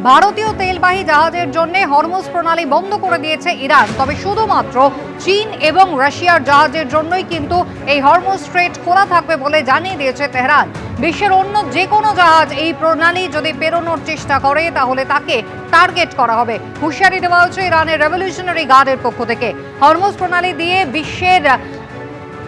ভারতীয় তেলবাহী জাহাজের জন্য হরমুজ প্রণালী বন্ধ করে দিয়েছে ইরান। তবে শুধুমাত্র চীন এবং রাশিয়ার জাহাজের জন্যই কিন্তু এই হরমুজ স্ট্রেট খোলা থাকবে বলে জানিয়ে দিয়েছে তেহরান। বিশ্বের অন্য যে কোনো জাহাজ এই প্রণালী যদি পেরোনোর চেষ্টা করে তাহলে তাকে টার্গেট করা হবে। হুঁশিয়ারি দেওয়া হয়েছে ইরানের রেভলিউশনারি গার্ডের পক্ষ থেকে। হরমুজ প্রণালী দিয়ে বিশ্বের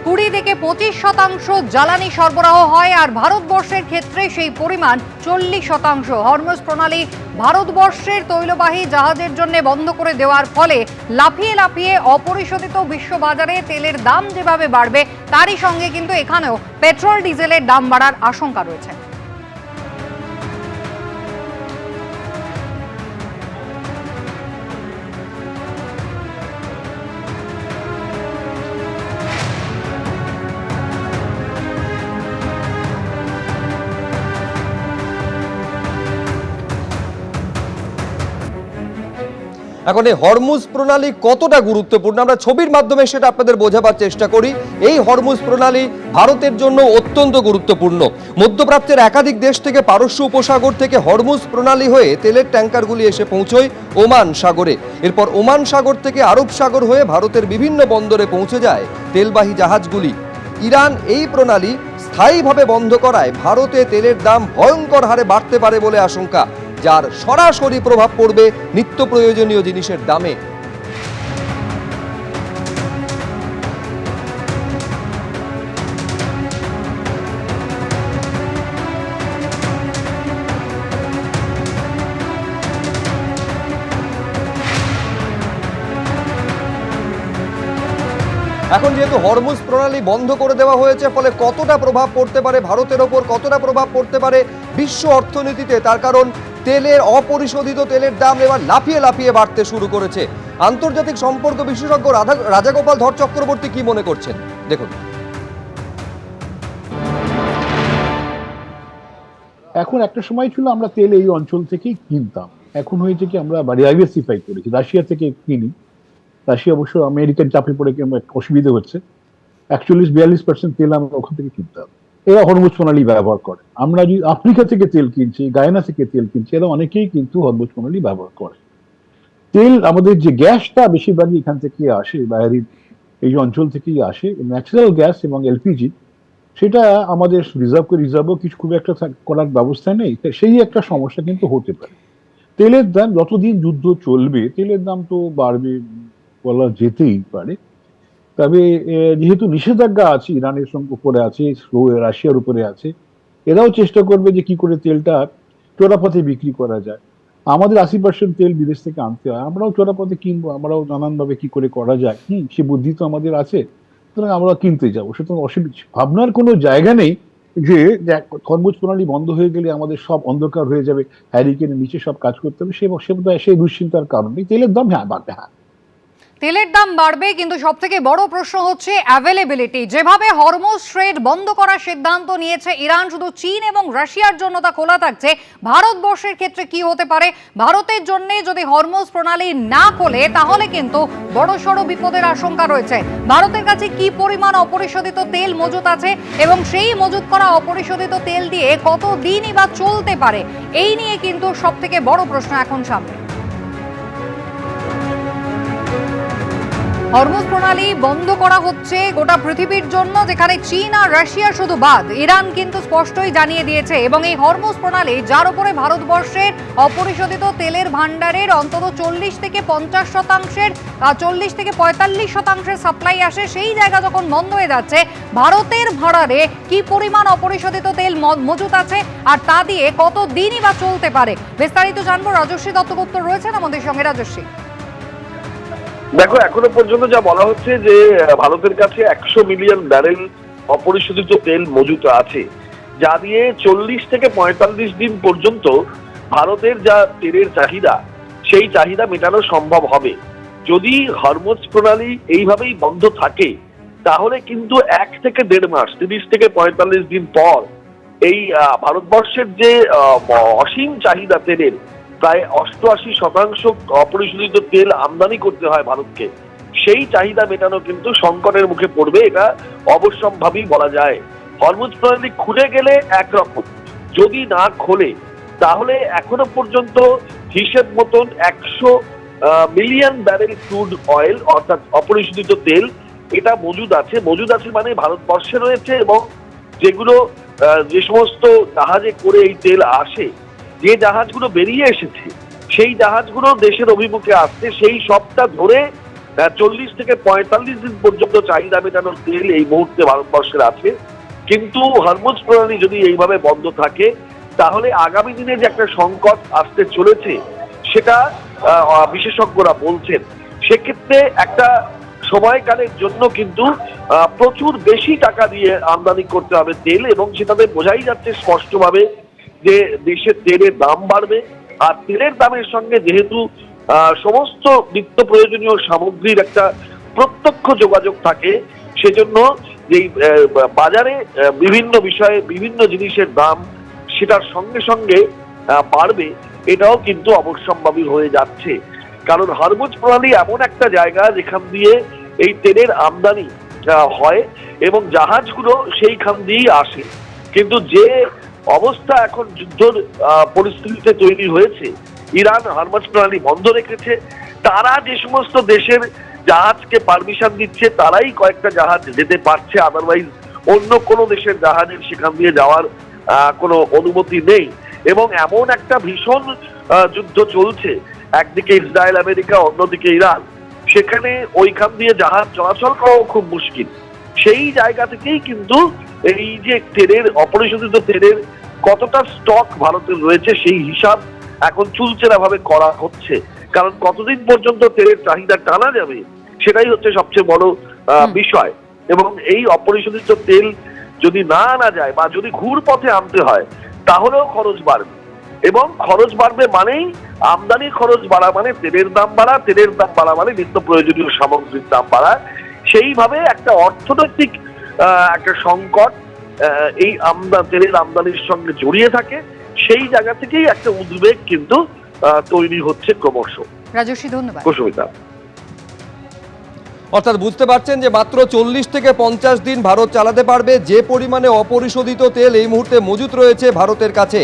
20 থেকে 25% জ্বালানি সরবরাহ হয়, আর ভারতবর্ষের ক্ষেত্রে সেই পরিমাণ 40%। হরমুজ প্রণালী ভারতবর্ষের তৈলবাহী জাহাজের জন্য বন্ধ করে দেওয়ার ফলে লাফিয়ে লাফিয়ে অপরিশোধিত বিশ্ববাজারে তেলের দাম যেভাবে বাড়বে, তারই সঙ্গে কিন্তু এখানেও পেট্রোল ডিজেলের দাম বাড়ার আশঙ্কা রয়েছে। এখন এই হরমুজ প্রণালী কতটা গুরুত্বপূর্ণ আমরা ছবির মাধ্যমে সেটা আপনাদের বোঝাবার চেষ্টা করি। এই হরমুজ প্রণালী ভারতের জন্য অত্যন্ত গুরুত্বপূর্ণ। মধ্যপ্রাচ্যের একাধিক দেশ থেকে পারস্য উপসাগর থেকে হরমুজ প্রণালী হয়ে তেলের ট্যাঙ্কারগুলি এসে পৌঁছয় ওমান সাগরে। এরপর ওমান সাগর থেকে আরব সাগর হয়ে ভারতের বিভিন্ন বন্দরে পৌঁছে যায় তেলবাহী জাহাজগুলি। ইরান এই প্রণালী স্থায়ীভাবে বন্ধ করায় ভারতে তেলের দাম ভয়ঙ্কর হারে বাড়তে পারে বলে আশঙ্কা, যার সরাসরি প্রভাব পড়বে নিত্য প্রয়োজনীয় জিনিসের দামে। এখন যেহেতু হরমুজ প্রণালী বন্ধ করে দেওয়া হয়েছে, ফলে কতটা প্রভাব পড়তে পারে ভারতের ওপর, কতটা প্রভাব পড়তে পারে বিশ্ব অর্থনীতিতে, তার কারণ তেলের অপরিশোধিত তেলের দাম এবার লাফিয়ে লাফিয়ে বাড়তে শুরু করেছে। আন্তর্জাতিক সম্পর্ক বিশেষজ্ঞ রাজাগোপাল ধর চক্রবর্তী কি মনে করছেন দেখুন। এখন একটা সময় ছিল আমরা তেল এই অঞ্চল থেকেই কিনতাম, এখন হয়েছে কি আমরা ডাইভার্সিফাই করেছি, রাশিয়া থেকে কিনি। রাশিয়া অবশ্য আমেরিকান চাপে পড়ে অসুবিধা হচ্ছে, 41-42% তেল আমরা ওখান থেকে কিনতাম। এরা হরমুজ প্রণালী ব্যবহার করে। আমরা যদি আফ্রিকা থেকে তেল কিনছি, গায়ানা থেকে তেল কিনছি, এরা অনেকেই কিন্তু হরমুজ প্রণালী ব্যবহার করে। তেল আমাদের যে গ্যাসটা বেশিরভাগই এখান থেকে আসে, বাইরের এই অঞ্চল থেকেই আসে, ন্যাচারাল গ্যাস এবং এলপিজি, সেটা আমাদের রিজার্ভও কিছু খুব একটা করার ব্যবস্থা নেই। সেই একটা সমস্যা কিন্তু হতে পারে। তেলের দাম যতদিন যুদ্ধ চলবে তেলের দাম তো বাড়বে বলা যেতেই পারে। তবে যেহেতু নিষেধাজ্ঞা আছে, ইরানের সঙ্গে উপরে আছে, রাশিয়ার উপরে আছে, এরাও চেষ্টা করবে যে কি করে তেলটা চোরাপথে বিক্রি করা যায়। আমাদের 80% তেল বিদেশ থেকে আনতে হয়, আমরাও চোরাপথে কিনবো, আমরাও নানানভাবে কি করে করা যায়, সে বুদ্ধি তো আমাদের আছে, সুতরাং আমরা কিনতে যাবো। সুতরাং অসুবিধা ভাবনার কোনো জায়গা নেই যে হরমুজ প্রণালী বন্ধ হয়ে গেলে আমাদের সব অন্ধকার হয়ে যাবে, হ্যারিকেনের নিচে সব কাজ করতে হবে, সেই দুশ্চিন্তার কারণ নেই। তেলের দাম বাড়বে, তেলের দাম বাড়বে, কিন্তু সব থেকে বড় প্রশ্ন হচ্ছে অ্যাভেলেবিলিটি। যেভাবে হরমুজ স্ট্রেট বন্ধ করার সিদ্ধান্ত নিয়েছে ইরান, শুধু চীন এবং রাশিয়ার জন্য তা খোলা থাকছে, ভারতবর্ষের ক্ষেত্রে কি হতে পারে? ভারতের জন্য যদি হরমুজ প্রণালী না খোলে তাহলে কিন্তু বড়সড় বিপদের আশঙ্কা রয়েছে। ভারতের কাছে কি পরিমাণ অপরিশোধিত তেল মজুত আছে এবং সেই মজুত করা অপরিশোধিত তেল দিয়ে কত দিনই বা চলতে পারে, এই নিয়ে কিন্তু সব থেকে বড় প্রশ্ন এখন সামনে। হরমুজ প্রণালী বন্ধ করা হচ্ছে গোটা পৃথিবীর জন্য, যেখানে চীন আর রাশিয়া শুধু বাদ। ইরান কিন্তু স্পষ্টই জানিয়ে দিয়েছে, এবং এই হরমুজ প্রণালী যার উপরে ভারতবর্ষের অপরিশোধিত তেলের ভান্ডারের অন্তত 40 থেকে 45% সাপ্লাই আসে, সেই জায়গা যখন বন্ধ হয়ে যাচ্ছে, ভারতের ভাড়ারে কি পরিমাণ অপরিশোধিত তেল মজুত আছে আর তা দিয়ে কত দিনই বা চলতে পারে, বিস্তারিত জানবো। রাজশ্রী দত্তগুপ্ত রয়েছেন আমাদের সঙ্গে। রাজশ্রী, দেখো, এখনো পর্যন্ত যা বলা হচ্ছে যে ভারতের কাছে 100 মিলিয়ন ব্যারেল অপরিশোধিত তেল মজুত আছে, যা দিয়ে 40 থেকে 45 দিন পর্যন্ত ভারতের যা তেলের চাহিদা, সেই চাহিদা মেটানো সম্ভব হবে। যদি হরমুজ প্রণালী এইভাবেই বন্ধ থাকে তাহলে কিন্তু 1 থেকে 1.5 মাস, 30 থেকে 45 দিন পর এই ভারতবর্ষের যে অসীম চাহিদা তেলের, প্রায় 88% অপরিশোধিত তেল আমদানি করতে হয় ভারতকে, সেই চাহিদা মেটানো কিন্তু সংকটের মুখে পড়বে, এটা অবশ্যম্ভাবী বলা যায়। হরমুজ প্রণালী খুলে গেলে একরকম, যদি না খোলে তাহলে এখনো পর্যন্ত হিসেব মতন 100 মিলিয়ন ব্যারেল ক্রুড অয়েল অর্থাৎ অপরিশোধিত তেল এটা মজুদ আছে মানে ভারতবর্ষে রয়েছে, এবং যেগুলো যে সমস্ত জাহাজে করে এই তেল আসে, যে জাহাজগুলো বেরিয়ে এসেছে সেই জাহাজগুলো দেশের অভিমুখে আসছে, সেই সবটা ধরে 40 থেকে 45 দিন পর্যন্ত চাহিদা মেটানোর তেল এই মুহূর্তে ভারতবর্ষের আছে। কিন্তু হরমুজ প্রণালী যদি এইভাবে বন্ধ থাকে তাহলে আগামী দিনে যে একটা সংকট আসতে চলেছে সেটা বিশেষজ্ঞরা বলছেন। সেক্ষেত্রে একটা সময়কালের জন্য কিন্তু প্রচুর বেশি টাকা দিয়ে আমদানি করতে হবে তেল, এবং সেটাতে বোঝাই যাচ্ছে স্পষ্টভাবে যে দেশের তেলের দাম বাড়বে। আর তেলের দামের সঙ্গে যেহেতু সমস্ত নিত্য প্রয়োজনীয় সামগ্রীর একটা প্রত্যক্ষ যোগাযোগ থাকে, সেজন্য যেই বাজারে বিভিন্ন বিষয়ে বিভিন্ন জিনিসের দাম সেটার সঙ্গে সঙ্গে বাড়বে, এটাও কিন্তু অবশ্যম্ভাবী হয়ে যাচ্ছে। কারণ হরমুজ প্রণালী এমন একটা জায়গা যেখান দিয়ে এই তেলের আমদানি হয় এবং জাহাজগুলো সেইখান দিয়েই আসে। কিন্তু যে অবস্থা এখন যুদ্ধর পরিস্থিতিতে তৈরি হয়েছে, ইরান হরমুজ প্রণালী বন্ধ রেখেছে, তারা যে সমস্ত দেশের জাহাজকে পারমিশন দিচ্ছে তারাই কয়েকটা জাহাজ যেতে পারছে, আদারওয়াইজ অন্য কোনো দেশের জাহাজের সেখান দিয়ে যাওয়ার কোনো অনুমতি নেই। এবং এমন একটা ভীষণ যুদ্ধ চলছে, একদিকে ইসরায়েল আমেরিকা, অন্যদিকে ইরান, সেখানে ওইখান দিয়ে জাহাজ চলাচল করাও খুব মুশকিল। সেই জায়গা থেকেই কিন্তু এই যে তেলের অপরিশোধিত তেলের কতটা স্টক ভারতের রয়েছে সেই হিসাব এখন চুলচেরা ভাবে করা হচ্ছে। কারণ কতদিন পর্যন্ত তেলের চাহিদা টানা যাবে সেটাই হচ্ছে সবচেয়ে বড় বিষয়। এবং এই অপরিশোধিত তেল যদি না আনা যায় বা যদি ঘুর পথে আনতে হয় তাহলেও খরচ বাড়বে, এবং খরচ বাড়বে মানেই আমদানির খরচ বাড়া মানে তেলের দাম বাড়া, তেলের দাম বাড়া মানে নিত্য প্রয়োজনীয় সামগ্রীর দাম বাড়া। সেইভাবে একটা অর্থনৈতিক একটা সংকট এই তেলের আমদানির সঙ্গে জড়িয়ে থাকে। সেই জায়গা থেকেই একটা উদ্বেগ কিন্তু তৈরি হচ্ছে ক্রমশ। রাজস্বী, ধন্যবাদ। কুসুমিতা, অর্থাৎ বুঝতে পারছেন যে মাত্র 40 থেকে 50 দিন ভারত চালাতে পারবে, যে পরিমাণে অপরিশোধিত তেল এই মুহূর্তে মজুত রয়েছে ভারতের কাছে।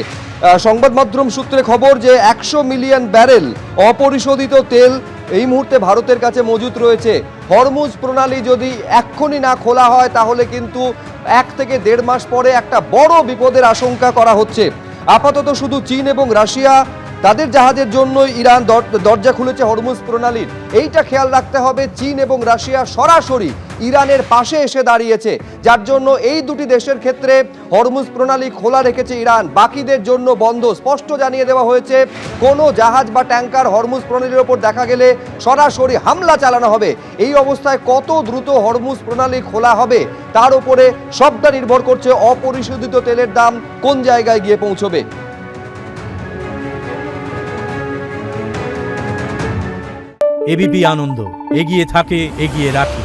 সংবাদ মাধ্যম সূত্রে খবর যে 100 মিলিয়ন ব্যারেল অপরিশোধিত তেল এই মুহূর্তে ভারতের কাছে মজুত রয়েছে। হরমুজ প্রণালী যদি এক্ষুনি না খোলা হয় তাহলে কিন্তু 1 থেকে 1.5 মাস পরে একটা বড় বিপদের আশঙ্কা করা হচ্ছে। আপাতত শুধু চীন এবং রাশিয়া তাদের জাহাজের জন্য ইরান দরজা খুলেছে হরমুজ প্রণালীর। এইটা খেয়াল রাখতে হবে, চীন এবং রাশিয়া সরাসরি ইরানের পাশে এসে দাঁড়িয়েছে, যার জন্য এই দুটি দেশের ক্ষেত্রে হরমুজ প্রণালী খোলা রেখেছে ইরান, বাকিদের জন্য বন্ধ। স্পষ্ট জানিয়ে দেওয়া হয়েছে কোনো জাহাজ বা ট্যাঙ্কার হরমুজ প্রণালীর ওপর দেখা গেলে সরাসরি হামলা চালানো হবে। এই অবস্থায় কত দ্রুত হরমুজ প্রণালী খোলা হবে তার উপরে সবটা নির্ভর করছে অপরিশোধিত তেলের দাম কোন জায়গায় গিয়ে পৌঁছবে। এবিপি আনন্দ, এগিয়ে থাকে, এগিয়ে রাখে।